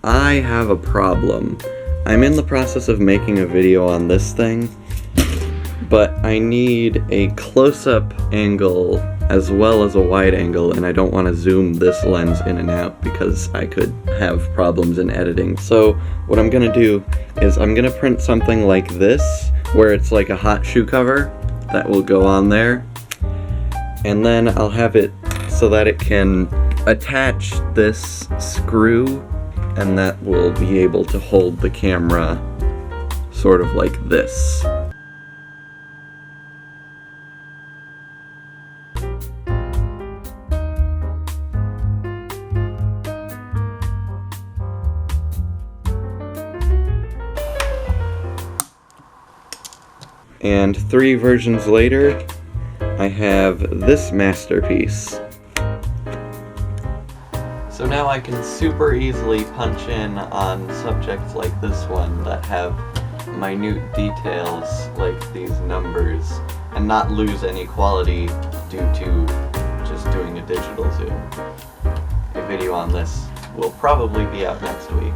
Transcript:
I have a problem. I'm in the process of making a video on this thing, but I need a close-up angle as well as a wide angle, and I don't want to zoom this lens in and out because I could have problems in editing. So what I'm gonna do is I'm gonna print something like this, where it's like a hot shoe cover that will go on there, and then I'll have it so that it can attach this screw, and that will be able to hold the camera sort of like this. And 3 versions later, I have this masterpiece. So now I can super easily punch in on subjects like this one that have minute details like these numbers and not lose any quality due to just doing a digital zoom. A video on this will probably be out next week.